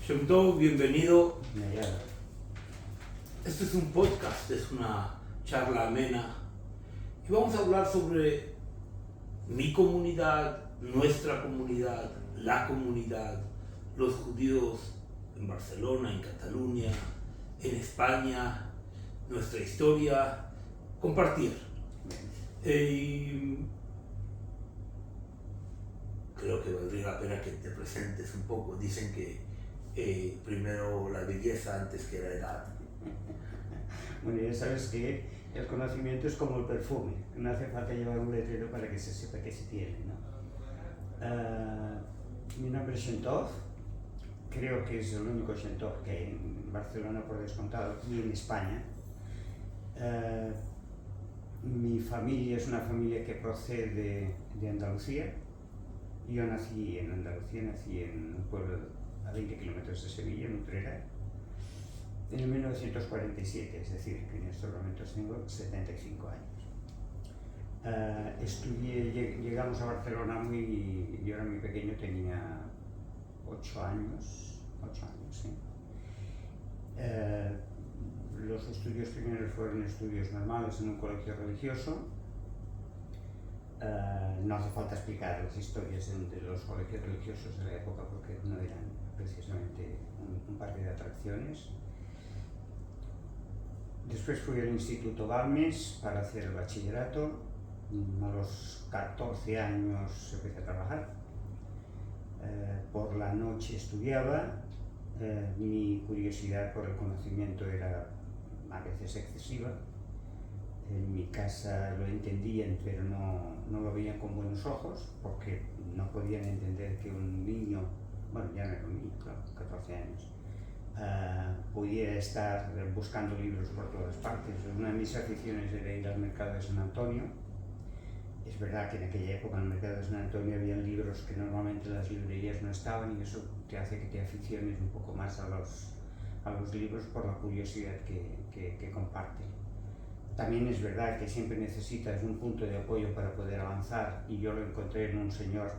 Shemtov, bienvenido. Nayara. Este es un podcast, es una charla amena y vamos a hablar sobre mi comunidad, nuestra comunidad, la comunidad, los judíos en Barcelona, en Cataluña, en España, nuestra historia, compartir. Creo que valdría la pena que te presentes un poco. Dicen que primero la belleza antes que la edad. Bueno, ya sabes que el conocimiento es como el perfume, no hace falta llevar un letrero para que se sepa que se tiene, ¿no? Mi nombre es Shemtov, creo que es el único Shemtov que hay en Barcelona por descontado y en España. Mi familia es una familia que procede de Andalucía. Yo nací en Andalucía, nací en un pueblo a 20 kilómetros de Sevilla, en Utrera, en 1947, es decir, que en estos momentos tengo 75 años. Llegamos a Barcelona yo era muy pequeño, tenía 8 años, sí. Los estudios primeros fueron estudios normales en un colegio religioso. No hace falta explicar las historias de los colegios religiosos de la época porque no eran precisamente un parque de atracciones. Después fui al Instituto Balmes para hacer el bachillerato. A los 14 años empecé a trabajar. Por la noche estudiaba. Mi curiosidad por el conocimiento era a veces excesiva. En mi casa lo entendían, pero no lo veían con buenos ojos, porque no podían entender que un niño, bueno, ya no era un niño, claro, 14 años, pudiera estar buscando libros por todas partes. Una de mis aficiones era ir al mercado de San Antonio. Es verdad que en aquella época en el mercado de San Antonio había libros que normalmente en las librerías no estaban, y eso te hace que te aficiones un poco más a los libros por la curiosidad que comparten. También es verdad que siempre necesitas un punto de apoyo para poder avanzar, y yo lo encontré en un señor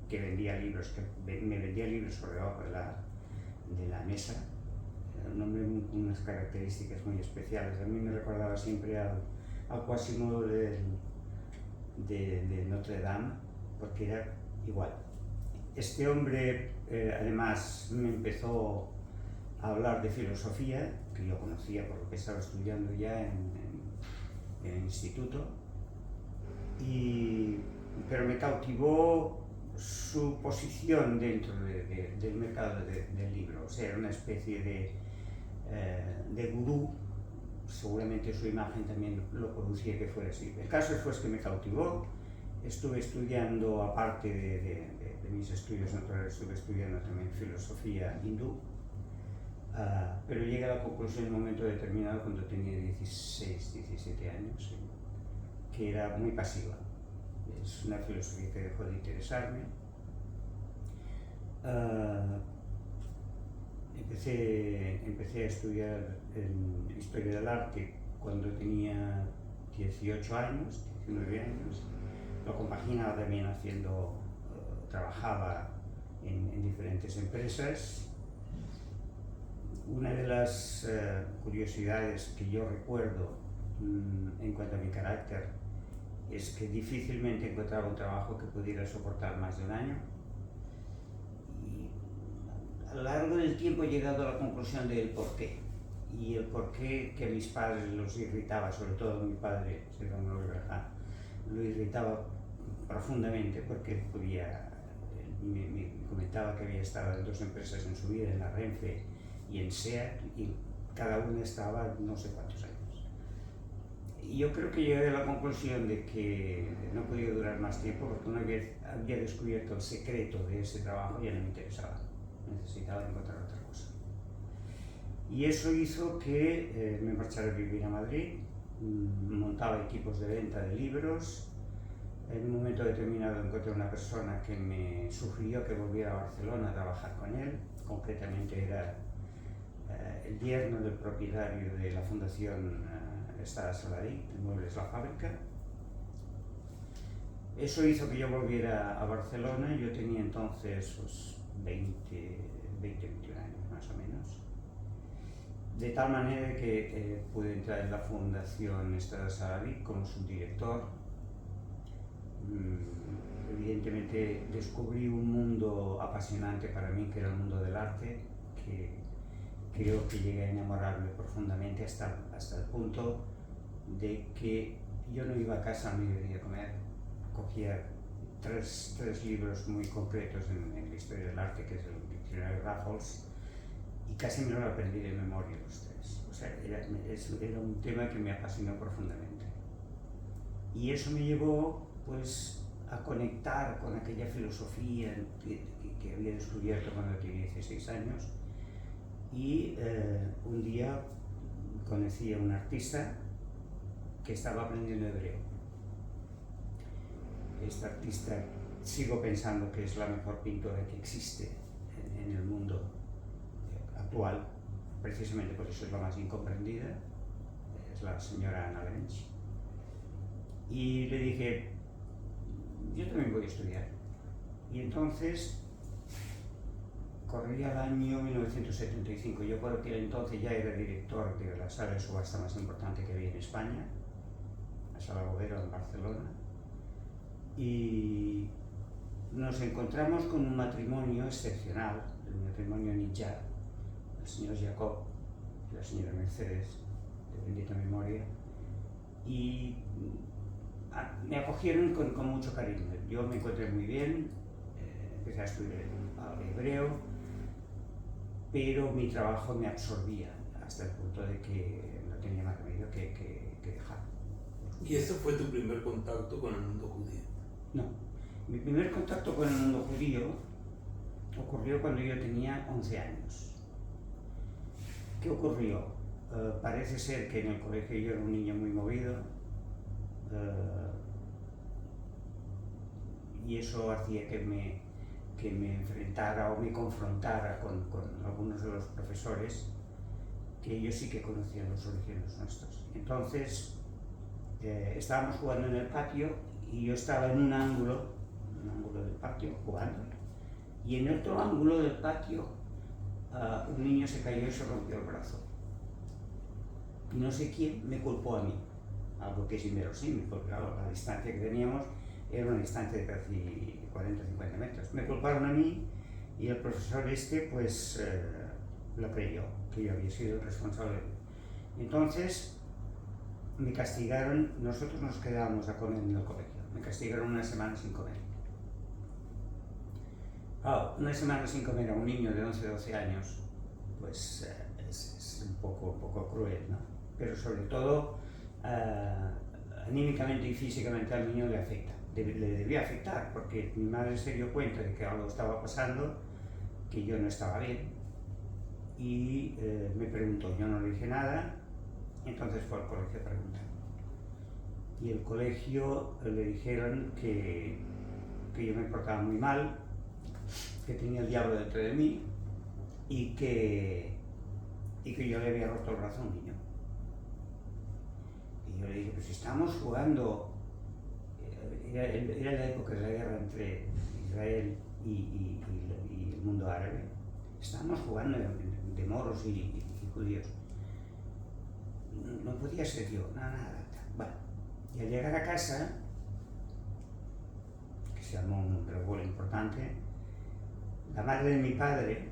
que vendía libros, me vendía libros por debajo de la mesa. Era un hombre con unas características muy especiales. A mí me recordaba siempre al Quasimodo de Notre Dame, porque era igual. Este hombre además me empezó a hablar de filosofía, que yo conocía por lo que estaba estudiando ya en el instituto, pero me cautivó su posición dentro del mercado del libro. O sea, era una especie de gurú. Seguramente su imagen también lo producía que fuera así. El caso fue que me cautivó. Estuve estudiando, aparte de mis estudios naturales, estuve estudiando también filosofía hindú. Pero llegué a la conclusión en un momento determinado, cuando tenía 16, 17 años, que era muy pasiva. Es una filosofía que dejó de interesarme. Empecé a estudiar Historia del Arte cuando tenía 18 años, 19 años. Lo compaginaba también trabajaba en diferentes empresas. Una de las curiosidades que yo recuerdo en cuanto a mi carácter es que difícilmente encontraba un trabajo que pudiera soportar más de un año, y a lo largo del tiempo he llegado a la conclusión del porqué, y el porqué que a mis padres los irritaba, sobre todo a mi padre, lo irritaba profundamente, porque me comentaba que había estado en 2 empresas en su vida, en la Renfe y en SEAT, y cada una estaba no sé cuántos años. Y yo creo que llegué a la conclusión de que no podía durar más tiempo, porque una vez había descubierto el secreto de ese trabajo ya no me interesaba, necesitaba encontrar otra cosa. Y eso hizo que me marchara a vivir a Madrid. Montaba equipos de venta de libros. En un momento determinado encontré una persona que me sugirió que volviera a Barcelona a trabajar con él. Concretamente era el yerno del propietario de la Fundación Estada Saladí, el Muebles La Fábrica. Eso hizo que yo volviera a Barcelona. Yo tenía entonces 20 20, 21 años más o menos. De tal manera que pude entrar en la Fundación Estrada Saravich como subdirector. Evidentemente descubrí un mundo apasionante para mí, que era el mundo del arte, que creo que llegué a enamorarme profundamente hasta el punto de que yo no iba a casa a mediodía a comer, cogía tres libros muy concretos en la historia del arte, que es el diccionario de Raffles, y casi me lo aprendí de memoria los tres. O sea, era un tema que me apasionó profundamente. Y eso me llevó, pues, a conectar con aquella filosofía que había descubierto cuando tenía 16 años. Y un día conocí a un artista que estaba aprendiendo hebreo. Esta artista sigo pensando que es la mejor pintora que existe en el mundo actual, precisamente por eso es la más incomprendida, es la señora Anna Lenz. Y le dije, yo también voy a estudiar. Y entonces corría el año 1975, yo por aquel entonces ya era director de la sala de subasta más importante que había en España, la Sala Bovero en Barcelona, y nos encontramos con un matrimonio excepcional, el matrimonio Nijjar, el señor Jacob y la señora Mercedes, de bendita memoria, y me acogieron con mucho cariño. Yo me encontré muy bien, empecé a estudiar hebreo, pero mi trabajo me absorbía hasta el punto de que no tenía más remedio que dejar. ¿Y ese fue tu primer contacto con el mundo judío? No, mi primer contacto con el mundo judío ocurrió cuando yo tenía 11 años. ¿Qué ocurrió? Parece ser que en el colegio yo era un niño muy movido, y eso hacía que me enfrentara o me confrontara con algunos de los profesores, que ellos sí que conocían los orígenes nuestros. Entonces estábamos jugando en el patio y yo estaba en un ángulo del patio jugando, y en otro ángulo del patio un niño se cayó y se rompió el brazo. Y no sé quién me culpó a mí, algo que es inverosímil, porque claro, la distancia que teníamos era una distancia de casi 40-50 metros. Me culparon a mí y el profesor pues lo creyó, que yo había sido el responsable. Entonces me castigaron, nosotros nos quedábamos a comer en el colegio, me castigaron una semana sin comer. Claro, una semana sin comer a un niño de 11-12 años, pues es un poco cruel, ¿no? Pero sobre todo, anímicamente y físicamente al niño le afecta. Le debía afectar, porque mi madre se dio cuenta de que algo estaba pasando, que yo no estaba bien, y me preguntó. Yo no le dije nada, entonces fue al colegio a preguntar. Y el colegio le dijeron que yo me portaba muy mal, que tenía el diablo dentro de mí, y que yo le había roto el brazo a un niño. Y yo le dije, pues estamos jugando. Era la época de la guerra entre Israel y el mundo árabe. Estábamos jugando de moros y judíos. No podía ser yo, nada. Bueno, y al llegar a casa, que se armó un revuelo importante, la madre de mi padre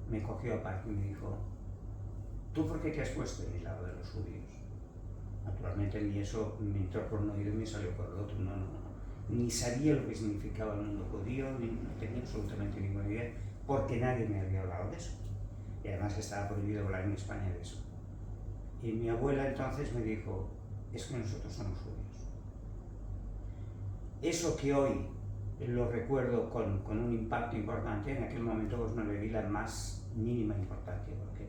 me cogió aparte y me dijo, ¿tú por qué te has puesto en el lado de los judíos? Naturalmente a mí eso me entró por un oído y me salió por el otro. No. Ni sabía lo que significaba el mundo judío, no tenía absolutamente ninguna idea, porque nadie me había hablado de eso. Y además estaba prohibido hablar en España de eso. Y mi abuela entonces me dijo, es que nosotros somos judíos. Eso que hoy lo recuerdo con un impacto importante, en aquel momento pues no le di la más mínima importancia, porque,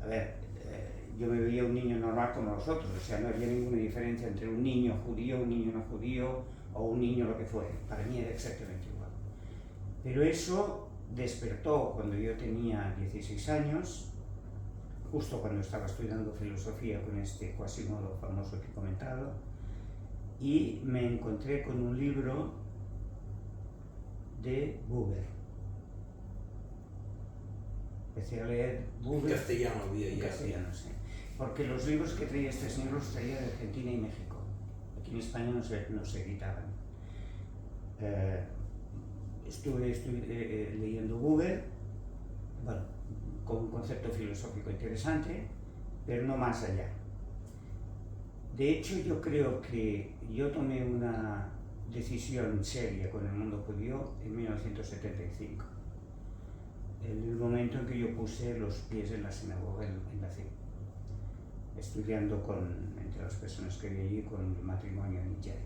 a ver, yo me veía un niño normal como los otros, o sea, no había ninguna diferencia entre un niño judío, un niño no judío, o un niño lo que fuera. Para mí era exactamente igual. Pero eso despertó cuando yo tenía 16 años, justo cuando estaba estudiando filosofía con este Quasimodo famoso que he comentado, y me encontré con un libro de Buber. empecé a leer En Buber. castellano había En ya. castellano, sí. Porque los libros que traía este señor los traía de Argentina y México. Aquí en España no se editaban. Estuve leyendo Buber, bueno, con un concepto filosófico interesante, pero no más allá. De hecho, yo creo que yo tomé una decisión seria con el mundo judío en 1975, en el momento en que yo puse los pies en la sinagoga en la CIP, estudiando entre las personas que había allí con el matrimonio nigeri.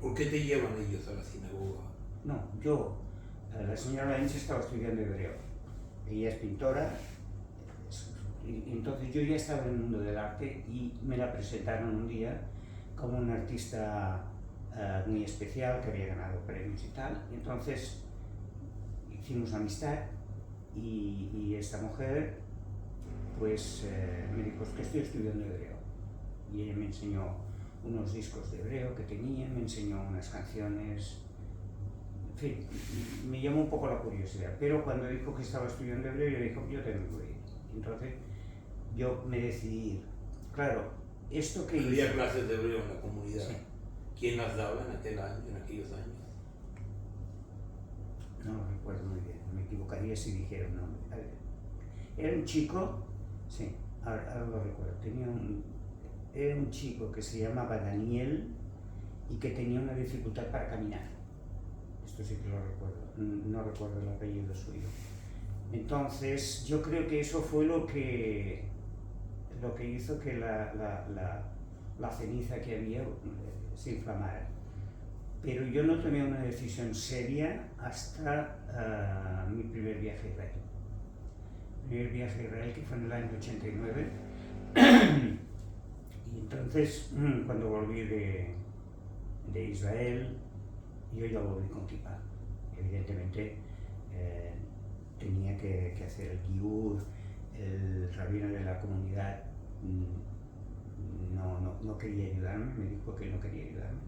¿Por qué te llevan ellos a la sinagoga? No, la señora Lynch estaba estudiando hebreo. Ella es pintora, y entonces yo ya estaba en el mundo del arte y me la presentaron un día como un artista muy especial que había ganado premios y tal. Y entonces hicimos amistad y esta mujer pues me dijo que estoy estudiando hebreo. Y ella me enseñó unos discos de hebreo que tenía, me enseñó unas canciones. En fin, me llamó un poco la curiosidad, pero cuando dijo que estaba estudiando hebreo, yo dijo, yo también voy a ir. Entonces, yo me decidí ir. Claro, esto que Había hice... clases de hebreo en la comunidad. Sí. ¿Quién las daba en aquellos años? No lo recuerdo muy bien, me equivocaría si dijera un nombre. A ver, era un chico, sí, ahora lo recuerdo, era un chico que se llamaba Daniel y que tenía una dificultad para caminar. Esto sí que lo recuerdo, no recuerdo el apellido suyo. Entonces, yo creo que eso fue lo que hizo que la ceniza que había se inflamara. Pero yo no tomé una decisión seria hasta mi primer viaje a Israel. Mi primer viaje a Israel, que fue en el año 89. Y entonces, cuando volví de Israel, yo ya volví con kippah. Evidentemente, tenía que hacer el giur. El rabino de la comunidad no quería ayudarme, me dijo que no quería ayudarme,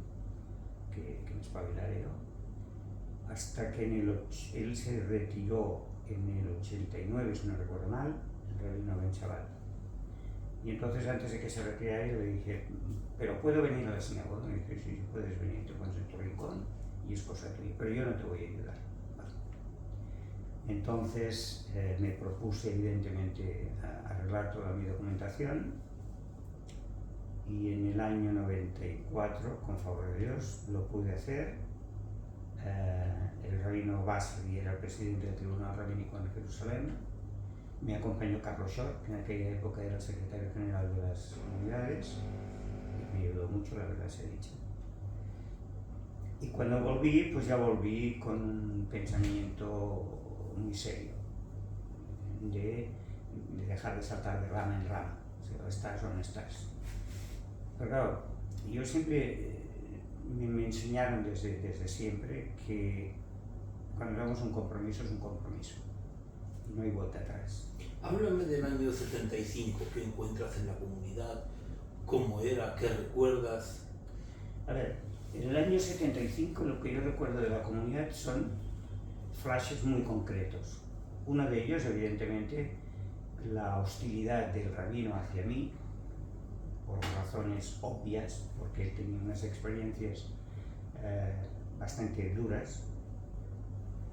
que me espabilara yo. Hasta que él se retiró en el 89, si no recuerdo mal, el rabino Ben Shabbat. Y entonces, antes de que se retirara, yo le dije, ¿pero puedo venir a la sinagoga? Me dice, sí, puedes venir, te pones en tu rincón y es cosa tuya, pero yo no te voy a ayudar. Vale. Entonces me propuse evidentemente arreglar toda mi documentación y en el año 94, con favor de Dios, lo pude hacer. El rabino Basri era el presidente del Tribunal Rabínico en Jerusalén. Me acompañó Carlos Schott, que en aquella época era el secretario general de las comunidades, y me ayudó mucho, la verdad sea dicha. Y cuando volví, pues ya volví con un pensamiento muy serio, de dejar de saltar de rama en rama, o sea, estás o no estás. Pero claro, yo siempre, me enseñaron desde siempre que cuando hagamos un compromiso es un compromiso, y no hay vuelta atrás. Háblame del año 75, ¿qué encuentras en la comunidad? ¿Cómo era? ¿Qué recuerdas? A ver, en el año 75 lo que yo recuerdo de la comunidad son flashes muy concretos. Uno de ellos, evidentemente, la hostilidad del rabino hacia mí, por razones obvias, porque él tenía unas experiencias bastante duras,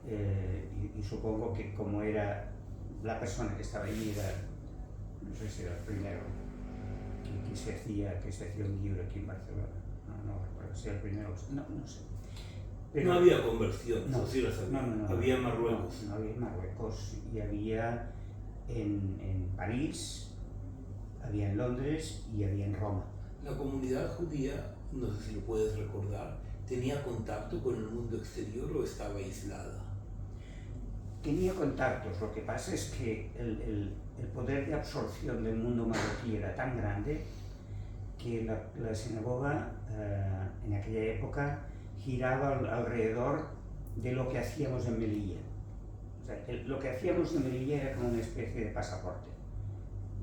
y supongo que como era la persona que estaba allí, no sé si era el primero que se hacía un libro aquí en Barcelona, no recuerdo si era el primero, no sé. Pero no había conversión, no, sí las había. No, había en Marruecos. No había en Marruecos, y había en París, había en Londres y había en Roma. La comunidad judía, no sé si lo puedes recordar, ¿tenía contacto con el mundo exterior o estaba aislada? Tenía contactos, lo que pasa es que el poder de absorción del mundo marroquí era tan grande que la sinagoga en aquella época giraba alrededor de lo que hacíamos en Melilla. O sea, lo que hacíamos en Melilla era como una especie de pasaporte.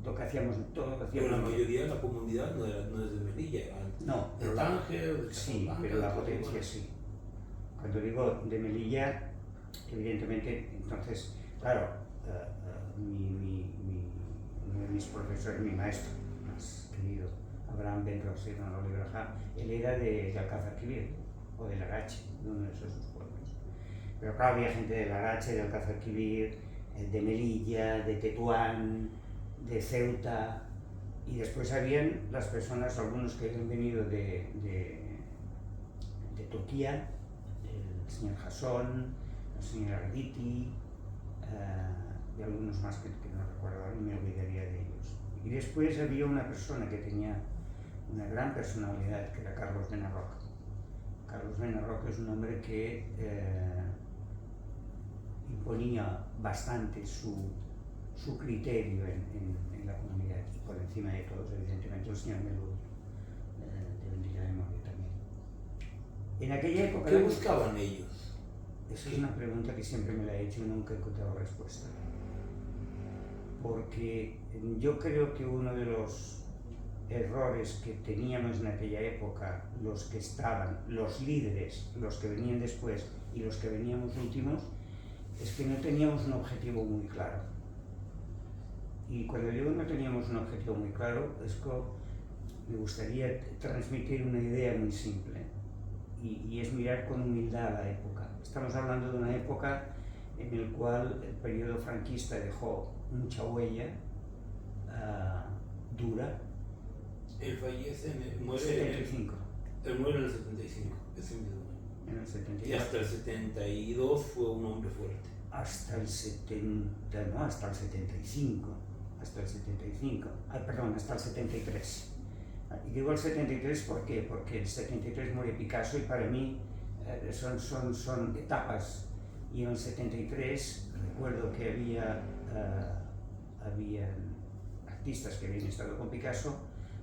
Lo que hacíamos, todo lo que hacíamos. Pero la mayoría de la comunidad no es de Melilla, no, de Tánger, de sí, pero la potencia sí. Cuando digo de Melilla, evidentemente, entonces Claro, uno de mis profesores, mi maestro más querido, Abraham Ben Rossi, él era de Alcázar Quibir, o de Larache, de uno de esos dos pueblos. Pero claro, había gente de Larache, de Alcázar Quibir, de Melilla, de Tetuán, de Ceuta, y después habían las personas, algunos que habían venido de Turquía, el señor Hasson, el señor Arditi, y algunos más que no recuerdo ahora y me olvidaría de ellos. Y después había una persona que tenía una gran personalidad, que era Carlos Mena Roca. Carlos Mena Roca es un hombre que imponía bastante su criterio en la comunidad, y por encima de todos, evidentemente, el señor Melud, de bendita memoria también. En aquella época... ¿Qué buscaban ellos? Esa es una pregunta que siempre me la he hecho y nunca he encontrado respuesta. Porque yo creo que uno de los errores que teníamos en aquella época, los que estaban, los líderes, los que venían después y los que veníamos últimos, es que no teníamos un objetivo muy claro. Y cuando digo no teníamos un objetivo muy claro, es que me gustaría transmitir una idea muy simple, y es mirar con humildad la época. Estamos hablando de una época en la cual el periodo franquista dejó mucha huella dura. Él fallece, muere 75. Él muere en el 75, ese mismo año. En el 72. Y hasta el 72 fue un hombre fuerte. Hasta el 70, no, hasta el 75. Hasta el 75. Perdón, hasta el 73. Y digo el 73 ¿por qué? Porque el 73 muere Picasso y para mí son etapas. Y en el 73 recuerdo que había artistas que habían estado con Picasso,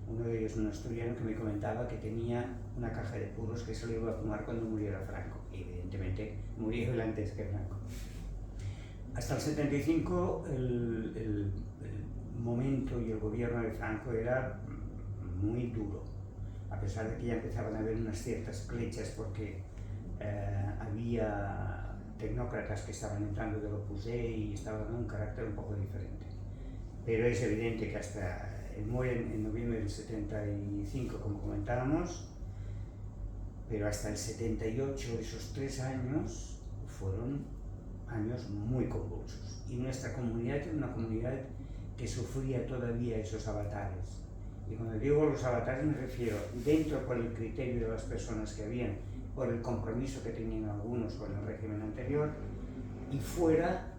uno de ellos un asturiano que me comentaba que tenía una caja de puros que se lo iba a fumar cuando muriera Franco. Y evidentemente murió él antes que Franco. Hasta el 75 el momento y el gobierno de Franco era muy duro, a pesar de que ya empezaban a haber unas ciertas clechas porque había tecnócratas que estaban entrando del Opus Dei y estaban en un carácter un poco diferente. Pero es evidente que hasta él muere en noviembre del 75, como comentábamos, pero hasta el 78, esos 3 años, fueron años muy convulsos. Y nuestra comunidad era una comunidad que sufría todavía esos avatares. Y cuando digo los avatares me refiero dentro por el criterio de las personas que habían, por el compromiso que tenían algunos con el régimen anterior, y fuera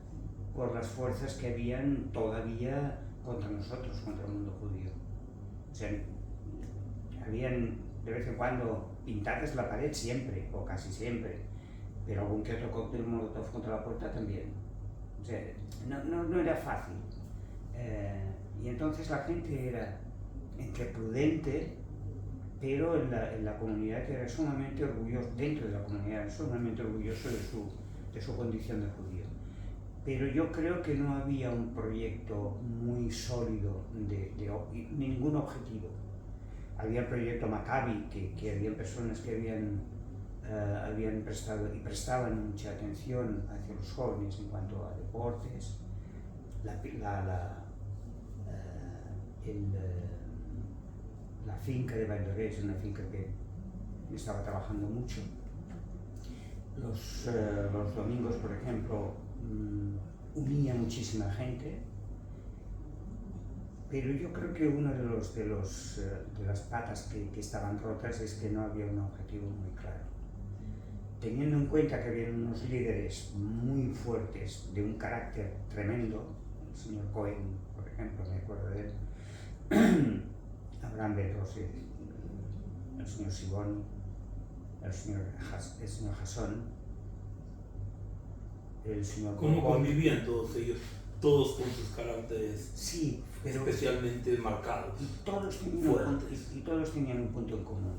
por las fuerzas que habían todavía contra nosotros, contra el mundo judío. O sea, habían de vez en cuando pintadas la pared siempre, o casi siempre, pero algún que otro cóctel molotov contra la puerta también. O sea, no era fácil. Y entonces la gente era entre prudente, pero en la comunidad era sumamente orgulloso, dentro de la comunidad, sumamente orgulloso de su condición de judío. Pero yo creo que no había un proyecto muy sólido de ningún objetivo. Había el proyecto Maccabi, que había personas que habían prestado y prestaban mucha atención hacia los jóvenes en cuanto a deportes. La finca de Valldoreix es una finca que estaba trabajando mucho. Los domingos, por ejemplo, unía muchísima gente, pero yo creo que una de las patas que estaban rotas es que no había un objetivo muy claro. Teniendo en cuenta que había unos líderes muy fuertes, de un carácter tremendo, el señor Cohen, por ejemplo, me acuerdo de él, Abraham Ben Rossi, el señor Sibón, el señor Hasson, el señor... ¿Cómo convivían todos ellos, todos con sus caracteres, sí, pero especialmente marcados? Y todos tenían un punto en común.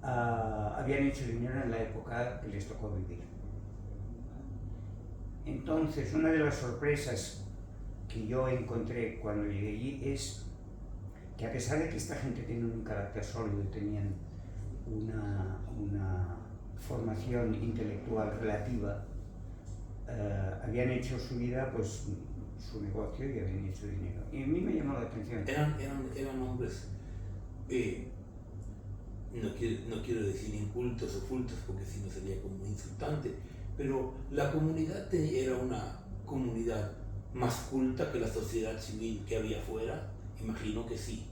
Habían hecho dinero en la época que les tocó vivir. Entonces, una de las sorpresas que yo encontré cuando llegué allí es que, a pesar de que esta gente tiene un carácter sólido y tenían una formación intelectual relativa, habían hecho su vida, pues su negocio, y habían hecho dinero. Y a mí me llamó la atención. Eran hombres, no quiero decir incultos o cultos, porque si no sería como insultante, pero la comunidad era una comunidad más culta que la sociedad civil que había afuera. Imagino que sí.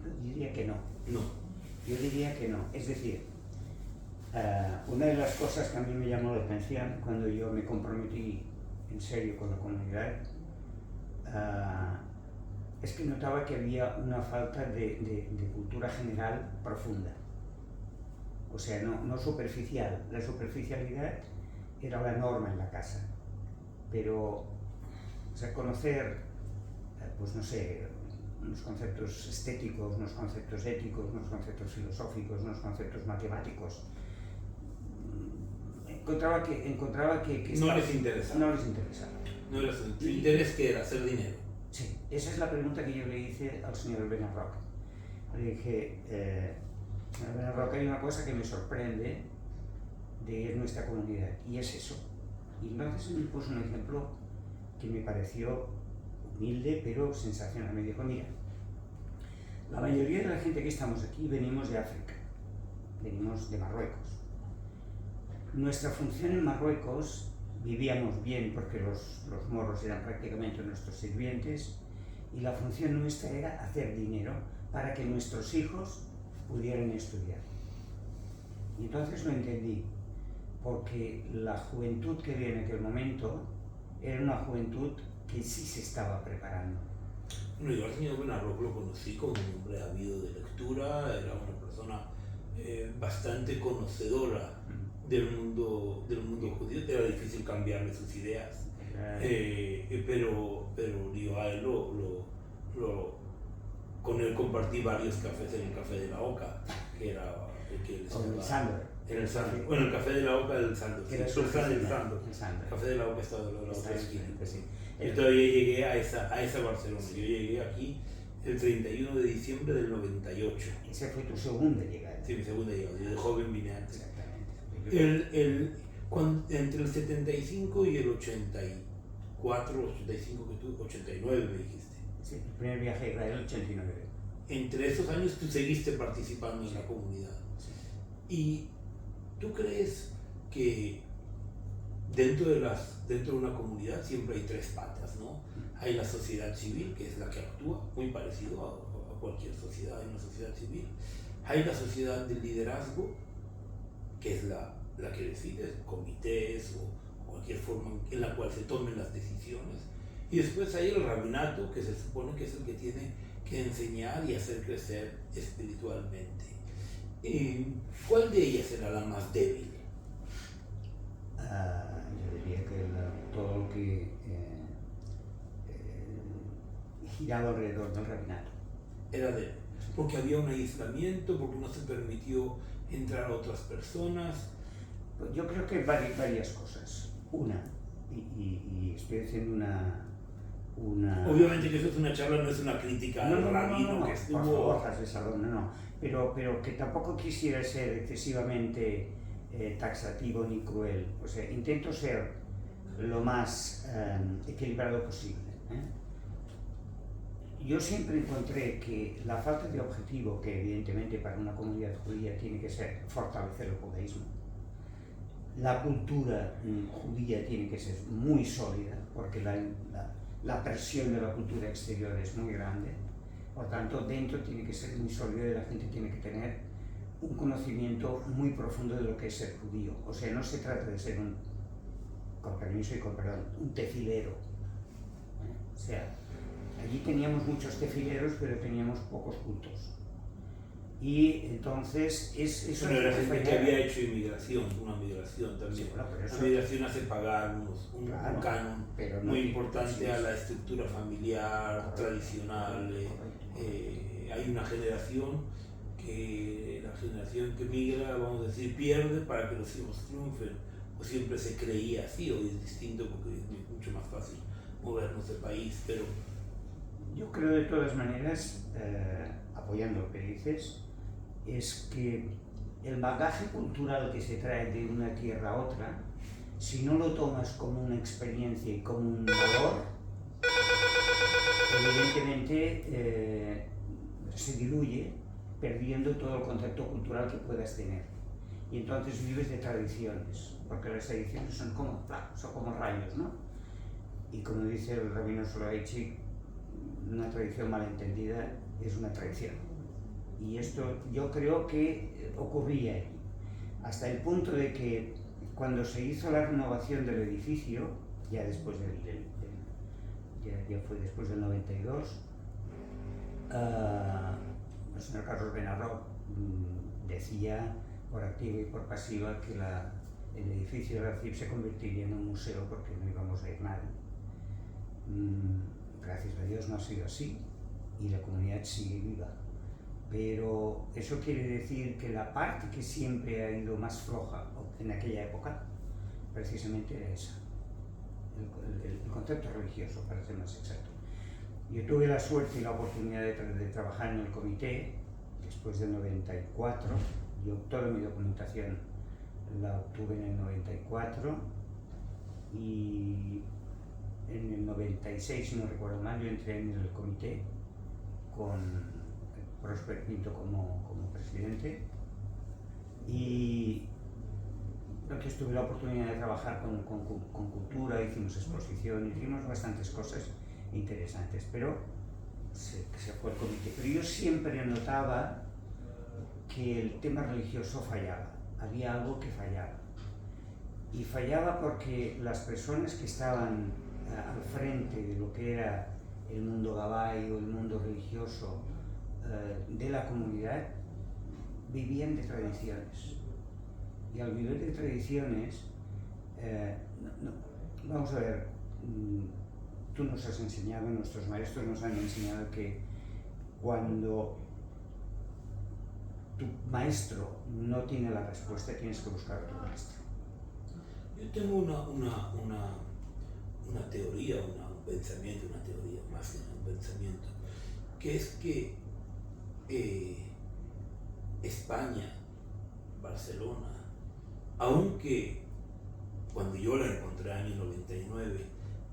Yo diría que no. No. Yo diría que no. Es decir, una de las cosas que a mí me llamó la atención cuando yo me comprometí en serio con la comunidad es que notaba que había una falta de cultura general profunda. O sea, no superficial. La superficialidad era la norma en la casa. Pero, o sea, conocer, pues no sé, unos conceptos estéticos, unos conceptos éticos, unos conceptos filosóficos, unos conceptos matemáticos, encontraba que no les interesaba. No les interesaba. No era su interés, que era hacer dinero. Sí, esa es la pregunta que yo le hice al señor Benarroch. Le dije, señor Benarroch, hay una cosa que me sorprende de nuestra comunidad, y es eso. Y entonces me puso un ejemplo que me pareció humilde pero sensacional. Me dijo, mira, la mayoría de la gente que estamos aquí venimos de África, venimos de Marruecos. Nuestra función en Marruecos, vivíamos bien porque los moros eran prácticamente nuestros sirvientes, y la función nuestra era hacer dinero para que nuestros hijos pudieran estudiar. Y entonces lo entendí, porque la juventud que había en aquel momento era una juventud que sí se estaba preparando. Bueno, yo al señor Benarroch lo conocí como un hombre ávido de lectura, era una persona bastante conocedora del mundo judío. Era difícil cambiarle sus ideas, pero yo a él con él compartí varios cafés en el Café de la Oca, que era el que él estaba. En el Sandor. Bueno, el Café de la Oca del Sandor. El Café de la Oca estaba de la otra esquina. Sí. Yo todavía llegué a esa Barcelona. Yo llegué aquí el 31 de diciembre del 98. Esa fue tu segunda llegada. Sí, mi segunda llegada. Yo de joven vine antes. Exactamente. Entre el 75 y el 84, 85 que tú, 89 me dijiste. Sí, el primer viaje era el 89. Entre esos años tú seguiste participando en la comunidad. Sí. ¿Y tú crees que dentro de una comunidad siempre hay tres patas, ¿no? Hay la sociedad civil, que es la que actúa, muy parecido a cualquier sociedad, hay una sociedad civil. Hay la sociedad del liderazgo, que es la que decide, comités o cualquier forma en la cual se tomen las decisiones. Y después hay el rabinato, que se supone que es el que tiene que enseñar y hacer crecer espiritualmente. ¿Cuál de ellas era la más débil? Yo diría que todo lo que giraba alrededor del rabinato. Era débil, porque había un aislamiento, porque no se permitió entrar a otras personas. Pues yo creo que varias cosas. Una, y estoy haciendo una... Obviamente que eso es una charla, no es una crítica al rabino que estuvo... Por favor, José Salón, no. Pero que tampoco quisiera ser excesivamente taxativo ni cruel. O sea, intento ser lo más equilibrado posible. Yo siempre encontré que la falta de objetivo, que evidentemente para una comunidad judía tiene que ser fortalecer el judaísmo, la cultura judía tiene que ser muy sólida, porque la presión de la cultura exterior es muy grande. Por tanto, dentro tiene que ser muy sólido y la gente tiene que tener un conocimiento muy profundo de lo que es ser judío. O sea, no se trata de ser con permiso y con perdón, un tefilero. O sea, allí teníamos muchos tefileros, pero teníamos pocos cultos. Y entonces eso era gente que había hecho inmigración, una migración también. Sí, bueno, la migración hace pagar un canon muy importante a la estructura familiar tradicional. Hay una generación la generación que migra, vamos a decir, pierde para que los hijos triunfen. O siempre se creía así, hoy es distinto porque es mucho más fácil movernos de país, pero... Yo creo de todas maneras, apoyando lo que dices, es que el bagaje cultural que se trae de una tierra a otra si no lo tomas como una experiencia y como un valor, evidentemente se diluye, perdiendo todo el concepto cultural que puedas tener. Y entonces vives de tradiciones, porque las tradiciones son como rayos, ¿no? Y como dice el rabino Soloveitchik, una tradición malentendida es una traición. Y esto yo creo que ocurría allí, hasta el punto de que cuando se hizo la renovación del edificio, ya después ya fue después del 92, el señor Carlos Benarro decía por activa y por pasiva que el edificio de la CIP se convertiría en un museo porque no íbamos a ir nadie. Gracias a Dios no ha sido así y la comunidad sigue viva. Pero eso quiere decir que la parte que siempre ha ido más floja en aquella época, precisamente era esa, el concepto religioso, para ser más exacto. Yo tuve la suerte y la oportunidad de trabajar en el comité después del 94. Yo toda mi documentación la obtuve en el 94 y en el 96, si no recuerdo mal, yo entré en el comité con Prosper Pinto como presidente, y entonces tuve la oportunidad de trabajar con cultura, hicimos exposiciones, hicimos bastantes cosas interesantes, pero se fue el comité. Pero yo siempre notaba que el tema religioso fallaba, había algo que fallaba. Y fallaba porque las personas que estaban al frente de lo que era el mundo gabay o el mundo religioso de la comunidad vivían de tradiciones. Y al vivir de tradiciones, vamos a ver, tú nos has enseñado, nuestros maestros nos han enseñado que cuando tu maestro no tiene la respuesta, tienes que buscar a tu maestro. Yo tengo una teoría, un pensamiento, una teoría más que un pensamiento, que es que España, Barcelona, aunque cuando yo la encontré en el 99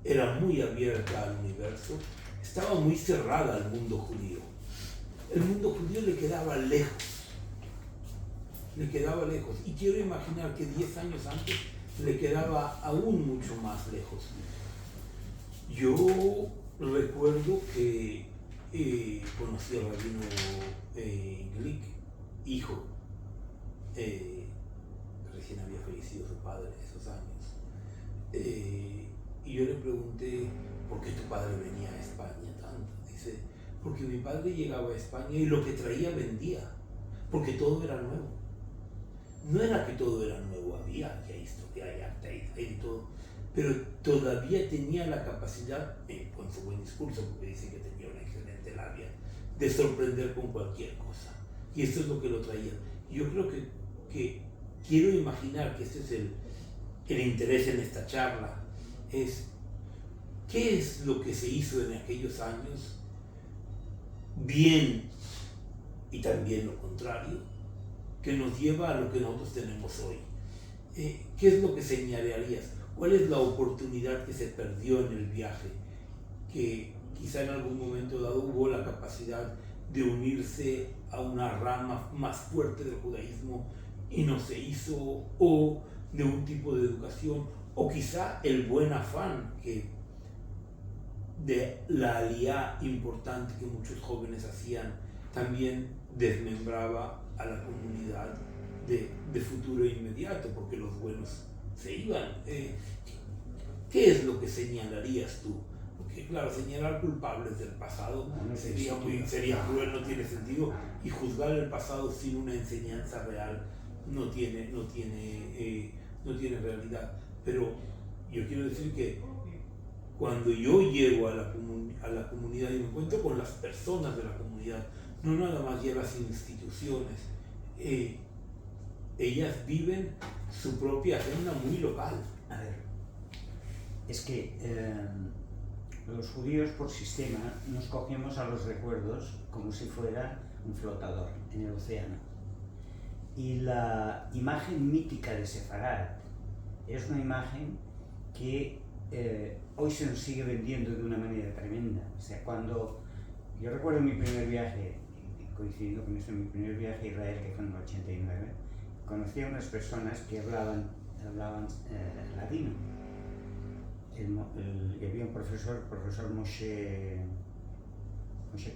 era muy abierta al universo, estaba muy cerrada al mundo judío. El mundo judío le quedaba lejos, y quiero imaginar que 10 años antes le quedaba aún mucho más lejos. Yo recuerdo que conocí al rabino Glick, hijo, recién había fallecido su padre en esos años, y yo le pregunté por qué tu padre venía a España tanto. Dice, porque mi padre llegaba a España y lo que traía vendía, porque todo era nuevo. No era que todo era nuevo, había historia, hay arte, hay de todo, pero todavía tenía la capacidad, con su buen discurso, porque dice que tenía una excelente labia, de sorprender con cualquier cosa. Y esto es lo que lo traía. Yo creo que quiero imaginar que este es el interés en esta charla, es qué es lo que se hizo en aquellos años bien y también lo contrario, que nos lleva a lo que nosotros tenemos hoy. ¿Qué es lo que señalarías? ¿Cuál es la oportunidad que se perdió en el viaje? Que quizá en algún momento dado hubo la capacidad de unirse a una rama más fuerte del judaísmo y no se hizo, o de un tipo de educación, o quizá el buen afán de la aliyá importante que muchos jóvenes hacían también desmembraba a la comunidad de futuro inmediato, porque los buenos se iban. ¿Qué es lo que señalarías tú? Porque claro, señalar culpables del pasado sería cruel, no tiene sentido, y juzgar el pasado sin una enseñanza real no tiene realidad. Pero yo quiero decir que cuando yo llego a la comunidad y me encuentro con las personas de la comunidad, no nada más ya las instituciones, ellas viven su propia agenda muy local. A ver, es que los judíos por sistema nos cogemos a los recuerdos como si fuera un flotador en el océano. Y la imagen mítica de Sefarad es una imagen que hoy se nos sigue vendiendo de una manera tremenda. O sea, cuando yo recuerdo mi primer viaje, coincidiendo con eso, mi primer viaje a Israel, que fue en el 89, conocí a unas personas que hablaban ladino. Había un profesor Moshe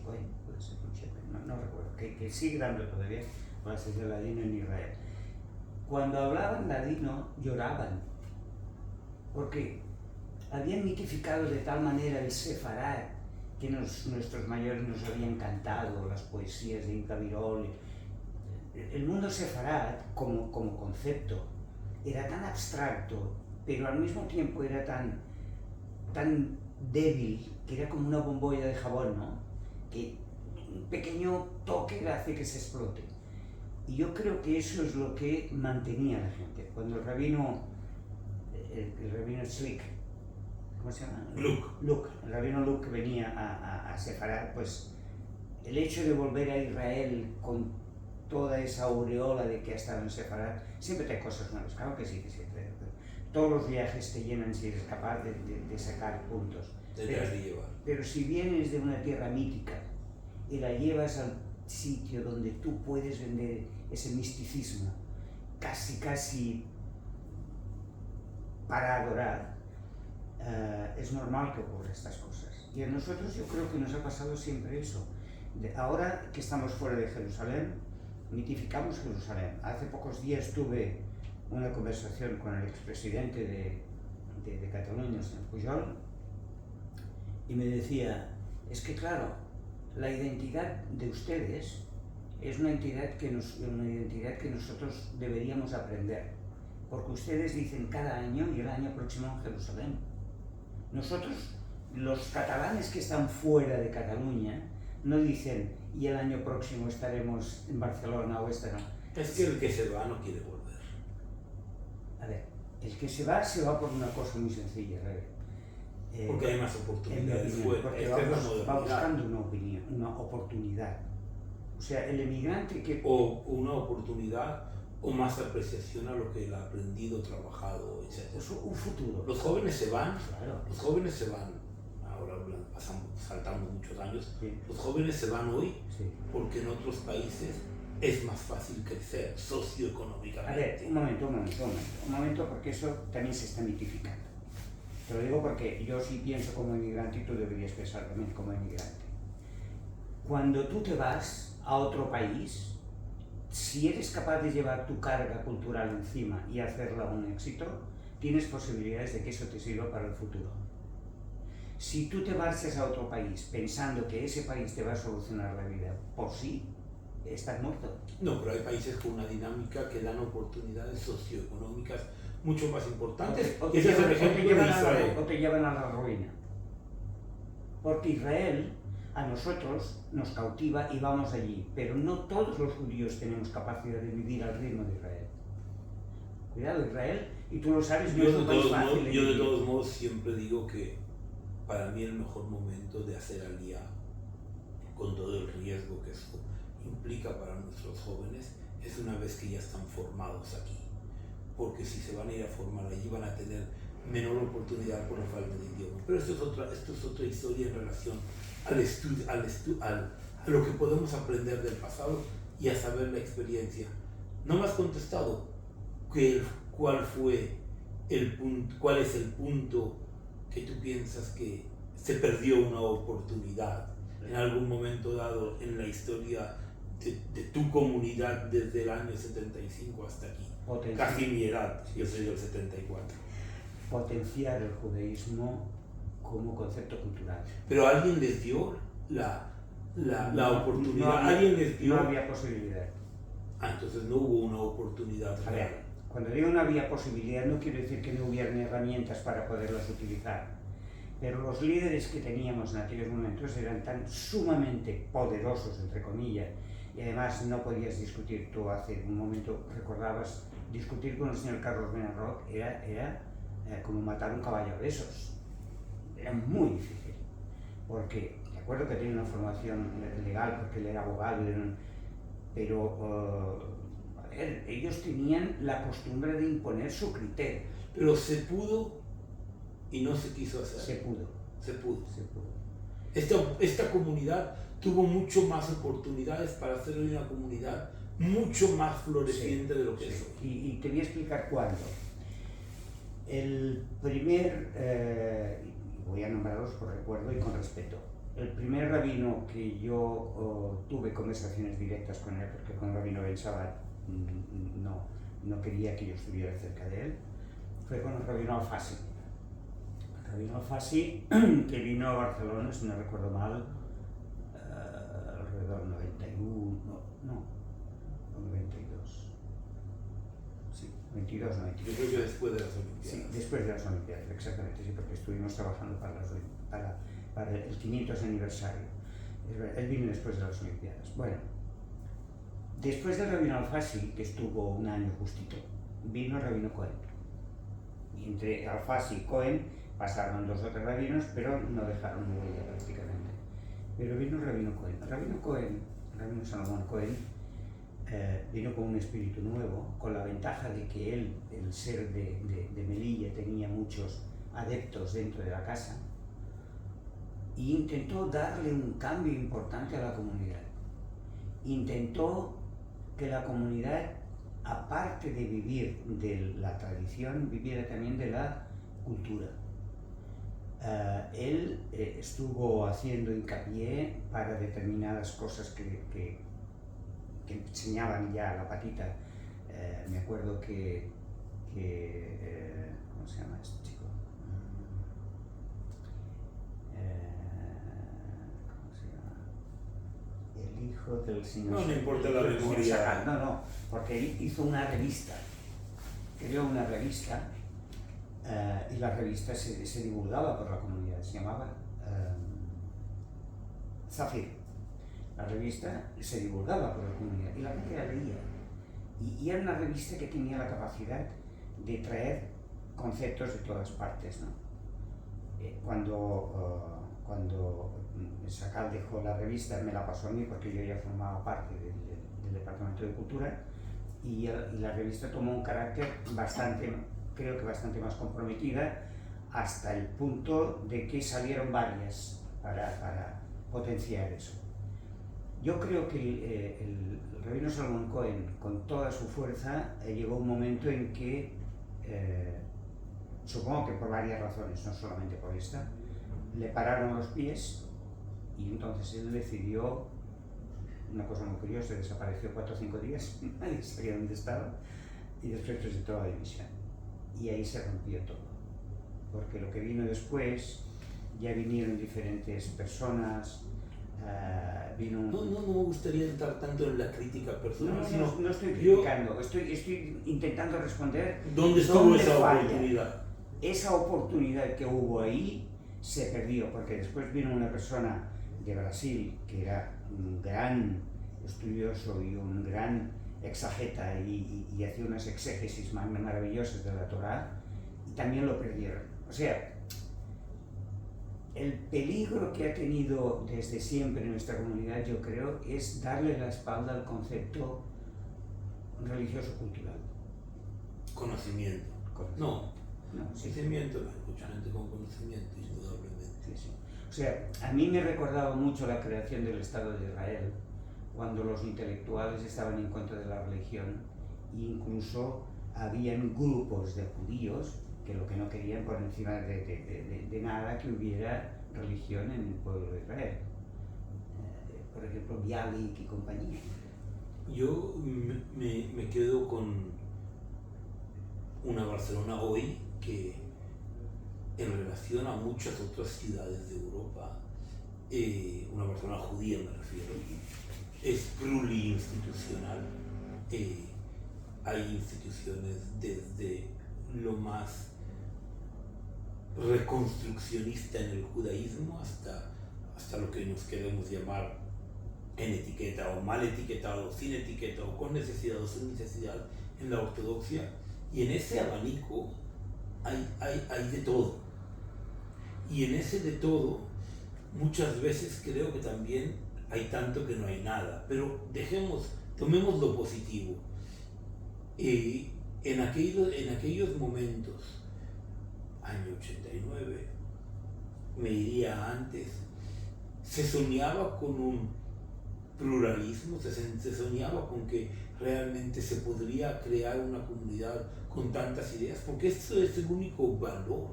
Cohen, puede ser Moshe Cohen, no recuerdo, que sigue dando todavía clases de ladino en Israel. Cuando hablaban ladino lloraban, porque habían mitificado de tal manera el sefarad que nuestros mayores nos habían cantado, las poesías de Inca Virol. El mundo sefarad como concepto era tan abstracto, pero al mismo tiempo era tan débil, que era como una bombolla de jabón, ¿no? Que un pequeño toque hace que se explote. Y yo creo que eso es lo que mantenía a la gente. Cuando el rabino Slick, ¿cómo se llama? Luke, el rabino Luke venía a Sefarad, pues el hecho de volver a Israel con toda esa aureola de que ha estado en Sefarad, siempre trae cosas nuevas, claro que sí, todos los viajes te llenan si eres capaz de sacar puntos. Pero si vienes de una tierra mítica y la llevas al sitio donde tú puedes vender ese misticismo, casi para adorar, es normal que ocurran estas cosas. Y a nosotros yo creo que nos ha pasado siempre eso. Ahora que estamos fuera de Jerusalén, mitificamos Jerusalén. Hace pocos días tuve una conversación con el expresidente de Cataluña, señor Pujol, y me decía, es que claro, la identidad de ustedes es una identidad que nosotros deberíamos aprender, porque ustedes dicen cada año y el año próximo en Jerusalén. Nosotros, los catalanes que están fuera de Cataluña, no dicen y el año próximo estaremos en Barcelona o esta no. Es que el que se va no quiere volver. A ver, el que se va por una cosa muy sencilla, porque hay más oportunidades fuera. Porque va buscando una oportunidad. O sea, el emigrante que... O una oportunidad o más apreciación a lo que él ha aprendido, trabajado, etc. Un futuro. Los jóvenes se van, claro. Los jóvenes se van, ahora saltamos muchos años, sí. Los jóvenes se van hoy sí. Porque en otros países es más fácil crecer socioeconómicamente. A ver, un momento, porque eso también se está mitificando. Te lo digo porque yo sí pienso como emigrante y tú deberías pensar también como emigrante. Cuando tú te vas a otro país, si eres capaz de llevar tu carga cultural encima y hacerla un éxito, tienes posibilidades de que eso te sirva para el futuro. Si tú te marchas a otro país pensando que ese país te va a solucionar la vida por sí, estás muerto. No, pero hay países con una dinámica que dan oportunidades socioeconómicas mucho más importantes. O te llevan a la ruina. Porque Israel a nosotros nos cautiva y vamos allí, pero no todos los judíos tenemos capacidad de vivir al ritmo de Israel. Cuidado, Israel, y tú lo sabes, no es un país fácil. Yo de todos modos siempre digo que para mí el mejor momento de hacer aliyá, con todo el riesgo que eso implica para nuestros jóvenes, es una vez que ya están formados aquí. Porque si se van a ir a formar allí van a tener menor oportunidad por la falta de idioma. Pero esto es otra historia en relación a lo que podemos aprender del pasado y a saber la experiencia. No me has contestado cuál es el punto que tú piensas que se perdió una oportunidad en algún momento dado en la historia de tu comunidad desde el año 75 hasta aquí. Casi mi edad, yo soy del 74. Potenciar el judaísmo como concepto cultural. Pero alguien les dio la oportunidad. No había posibilidad. Entonces no hubo una oportunidad real. A ver, cuando digo no había posibilidad no quiero decir que no hubieran herramientas para poderlas utilizar. Pero los líderes que teníamos en aquellos momentos eran tan sumamente poderosos, entre comillas, y además no podías discutir. Tú hace un momento recordabas, discutir con el señor Carlos Benarroch era como matar un caballo de esos. Era muy difícil, porque de acuerdo que tenía una formación legal, porque él era abogado, pero a ver, ellos tenían la costumbre de imponer su criterio. pero se pudo y no se quiso hacer. Se pudo. Se pudo. Se pudo. Esta comunidad tuvo mucho más oportunidades para ser una comunidad mucho más floreciente de lo que es hoy. Y te voy a explicar cuándo. El primer, voy a nombrarlos por recuerdo y con respeto, el primer rabino que yo tuve conversaciones directas con él, porque con el rabino Ben Shabbat no quería que yo estuviera cerca de él, fue con el rabino Alfasi. El rabino Alfasi, que vino a Barcelona, si no recuerdo mal, alrededor del 91, o 92. Sí, 22, 93. Yo creo que después de las Olimpiadas. Sí, después de las Olimpiadas, exactamente, sí, porque estuvimos trabajando para el 500 aniversario. Él vino después de las Olimpiadas. Bueno, después del rabino Alfasi, que estuvo un año justito, vino el rabino Cohen. Y entre Alfasi y Cohen pasaron 2 o 3 rabinos, pero no dejaron huella prácticamente. Pero vino el rabino Cohen. El rabino Cohen, el rabino Salomón Cohen, vino con un espíritu nuevo, con la ventaja de que él, el ser de Melilla, tenía muchos adeptos dentro de la casa, e intentó darle un cambio importante a la comunidad. Intentó que la comunidad, aparte de vivir de la tradición, viviera también de la cultura. Él estuvo haciendo hincapié para determinadas cosas que enseñaban ya la patita. Me acuerdo que ¿cómo se llama este chico? ¿Cómo se llama? El hijo del señor. No importa la memoria. No, porque él hizo una revista, creó una revista, y la revista se divulgaba por la comunidad, se llamaba Zafir. La revista se divulgaba por la comunidad y la gente la leía. Y era una revista que tenía la capacidad de traer conceptos de todas partes, ¿no? Cuando Sacal dejó la revista, me la pasó a mí porque yo ya formaba parte del Departamento de Cultura, y la revista tomó un carácter creo que bastante más comprometida, hasta el punto de que salieron varias para potenciar eso. Yo creo que el rabino Salomón Cohen, con toda su fuerza, llegó un momento en que, supongo que por varias razones, no solamente por esta, le pararon los pies, y entonces él decidió una cosa muy curiosa: desapareció 4 o 5 días, nadie sabía dónde estaba, y después presentó la dimisión. Y ahí se rompió todo, porque lo que vino después, ya vinieron diferentes personas. No me gustaría entrar tanto en la crítica personal, no estoy criticando, estoy intentando responder ¿dónde estuvo esa oportunidad? Esa oportunidad que hubo ahí se perdió, porque después vino una persona de Brasil que era un gran estudioso y un gran exageta y hacía unas exégesis maravillosas de la Torá, y también lo perdieron. O sea, el peligro que ha tenido desde siempre en nuestra comunidad, yo creo, es darle la espalda al concepto religioso-cultural. Conocimiento. Conocimiento, hay mucha gente con conocimiento, indudablemente. Sí. O sea, a mí me ha recordado mucho la creación del Estado de Israel, cuando los intelectuales estaban en contra de la religión, e incluso habían grupos de judíos que lo que no querían por encima de nada que hubiera religión en el pueblo de Israel. Por ejemplo, Bialik y compañía. Yo me quedo con una Barcelona hoy que, en relación a muchas otras ciudades de Europa, una Barcelona judía me refiero, es pluriinstitucional. Hay instituciones desde lo más reconstruccionista en el judaísmo hasta lo que nos queremos llamar en etiqueta o mal etiquetado, sin etiqueta o con necesidad o sin necesidad en la ortodoxia, y en ese abanico hay de todo, y en ese de todo muchas veces creo que también hay tanto que no hay nada, pero tomemos lo positivo. En aquellos momentos año 89, me iría antes, se soñaba con un pluralismo, se soñaba con que realmente se podría crear una comunidad con tantas ideas, porque esto es el único valor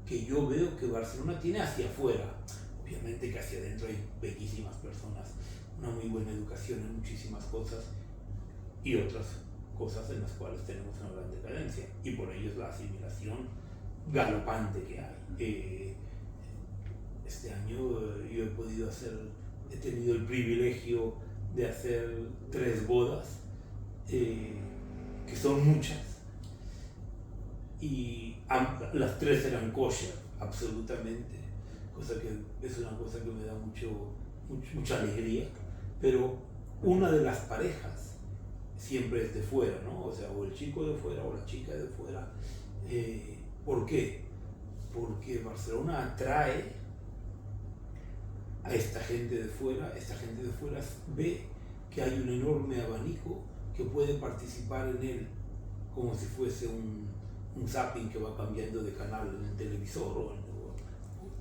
que yo veo que Barcelona tiene hacia afuera. Obviamente que hacia adentro hay bellísimas personas, una muy buena educación en muchísimas cosas y otras cosas en las cuales tenemos una gran decadencia, y por ello es la asimilación galopante que hay. Este año yo he tenido el privilegio de hacer 3 bodas, que son muchas, y las 3 eran kosher, absolutamente, es una cosa que me da mucha alegría, pero una de las parejas siempre es de fuera, ¿no? O sea, o el chico de fuera o la chica de fuera. ¿Por qué? Porque Barcelona atrae a esta gente de fuera ve que hay un enorme abanico que puede participar en él como si fuese un zapping que va cambiando de canal en el televisor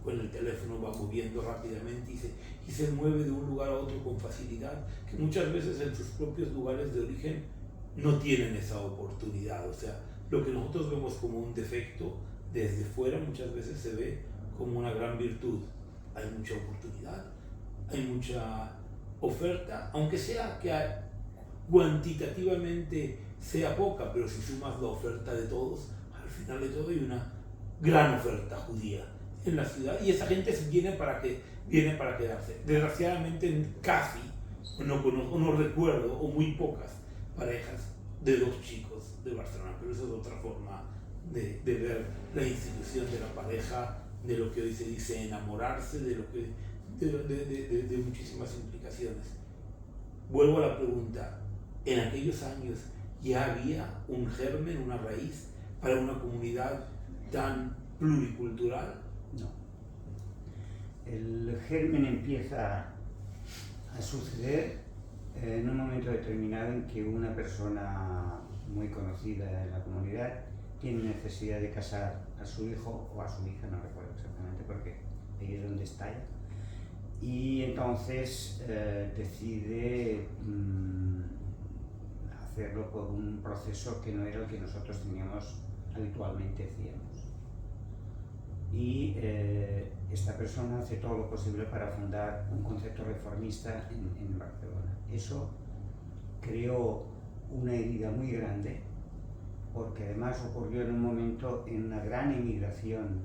o en el teléfono, va moviendo rápidamente y se mueve de un lugar a otro con facilidad, que muchas veces en sus propios lugares de origen no tienen esa oportunidad. O sea, lo que nosotros vemos como un defecto desde fuera muchas veces se ve como una gran virtud. Hay mucha oportunidad, hay mucha oferta, aunque sea que cuantitativamente sea poca, pero si sumas la oferta de todos, al final de todo hay una gran oferta judía en la ciudad, y esa gente viene para quedarse. Desgraciadamente casi no recuerdo, o muy pocas parejas de 2 chicos de Barcelona, pero eso es otra forma de ver la institución de la pareja, de lo que hoy se dice enamorarse, de muchísimas implicaciones. Vuelvo a la pregunta, en aquellos años ya había un germen, una raíz para una comunidad tan pluricultural. No. El germen empieza a suceder en un momento determinado en que una persona muy conocida en la comunidad tiene necesidad de casar a su hijo o a su hija, no recuerdo exactamente por qué, ahí es donde está ella, y entonces decide hacerlo por un proceso que no era el que nosotros habitualmente hacíamos. Y esta persona hace todo lo posible para fundar un concepto reformista en Barcelona. Eso creó una herida muy grande, porque además ocurrió en un momento en una gran emigración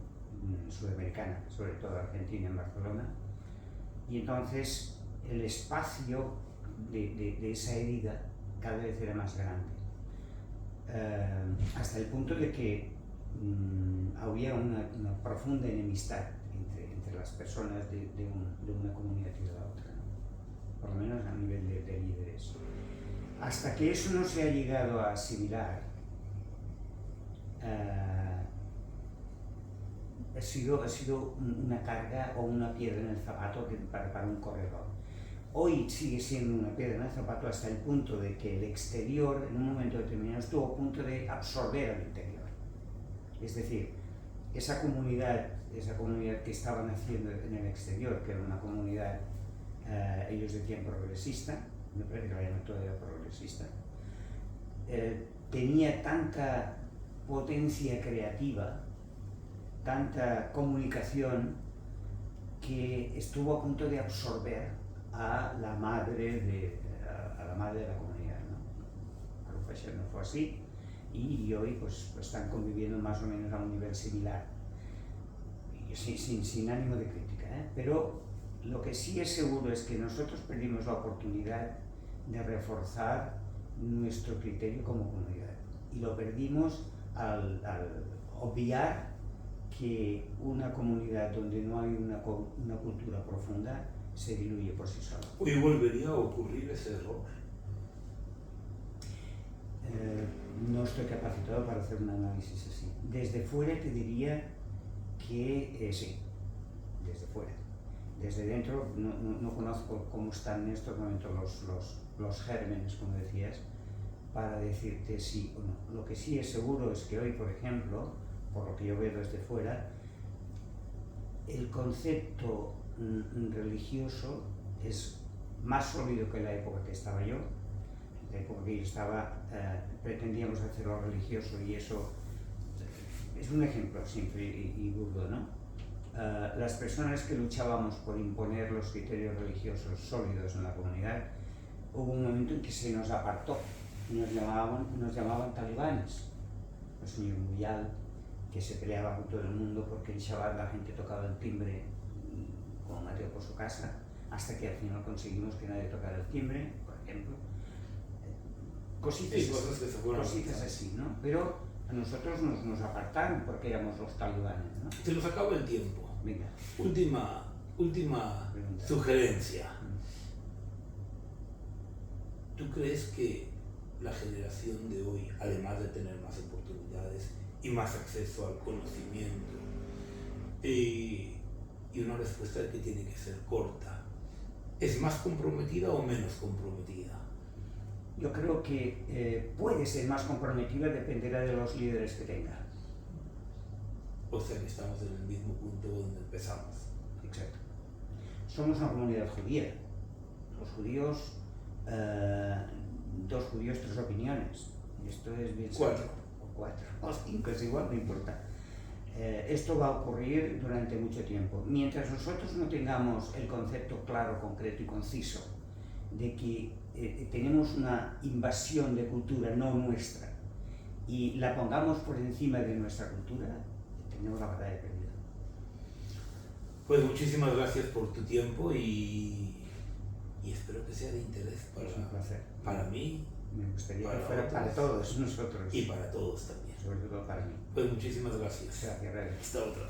sudamericana, sobre todo Argentina, en Barcelona, y entonces el espacio de esa herida cada vez era más grande, hasta el punto de que había una profunda enemistad entre las personas de una comunidad y de la otra, ¿no? Por lo menos a nivel de líderes. Hasta que eso no se ha llegado a asimilar, ha sido una carga o una piedra en el zapato para un corredor. Hoy sigue siendo una piedra en el zapato hasta el punto de que el exterior en un momento determinado estuvo a punto de absorber al interior. Es decir, esa comunidad que estaban haciendo en el exterior, que era una comunidad, ellos decían progresista, me parece que la llaman todavía progresista, tenía tanta potencia creativa, tanta comunicación, que estuvo a punto de absorber a la madre de la comunidad, ¿no? Al parecer no fue así, y hoy pues están conviviendo más o menos a un nivel similar, sin ánimo de crítica, ¿eh? Pero lo que sí es seguro es que nosotros perdimos la oportunidad de reforzar nuestro criterio como comunidad, y lo perdimos al obviar que una comunidad donde no hay una cultura profunda se diluye por sí sola. ¿Hoy volvería a ocurrir ese error? No estoy capacitado para hacer un análisis así. Desde fuera te diría que sí, desde fuera. Desde dentro no conozco cómo están en estos momentos los gérmenes, como decías, para decirte sí o no. Lo que sí es seguro es que hoy, por ejemplo, por lo que yo veo desde fuera, el concepto religioso es más sólido que la época que estaba yo. En la época que yo estaba, pretendíamos hacerlo religioso, y eso es un ejemplo simple y burdo, ¿no? Las personas que luchábamos por imponer los criterios religiosos sólidos en la comunidad, hubo un momento en que se nos apartó y nos llamaban talibanes. El señor Muyal, que se peleaba con todo el mundo porque en Shabbat la gente tocaba el timbre como Mateo por su casa, hasta que al final conseguimos que nadie tocara el timbre, por ejemplo. Cositas así, ¿no? Pero a nosotros nos apartaron porque éramos los talibanes, ¿no? Se nos acaba el tiempo. Venga. Última sugerencia. ¿Tú crees que la generación de hoy, además de tener más oportunidades y más acceso al conocimiento, y una respuesta que tiene que ser corta, es más comprometida o menos comprometida? Yo creo que puede ser más comprometida, dependerá de los líderes que tenga. O sea que estamos en el mismo punto donde empezamos. Exacto. Somos una comunidad judía. Los judíos, 2 judíos, 3 opiniones. Esto es bien 4. O 4, o 5, es igual, no importa. Esto va a ocurrir durante mucho tiempo. Mientras nosotros no tengamos el concepto claro, concreto y conciso de que tenemos una invasión de cultura no nuestra y la pongamos por encima de nuestra cultura, tenemos la batalla perdida. Pues muchísimas gracias por tu tiempo y espero que sea de interés para mí. Me gustaría que fuera para todos nosotros. Y para todos también. Sobre todo para mí. Pues muchísimas gracias. Gracias, Ray. Hasta otra.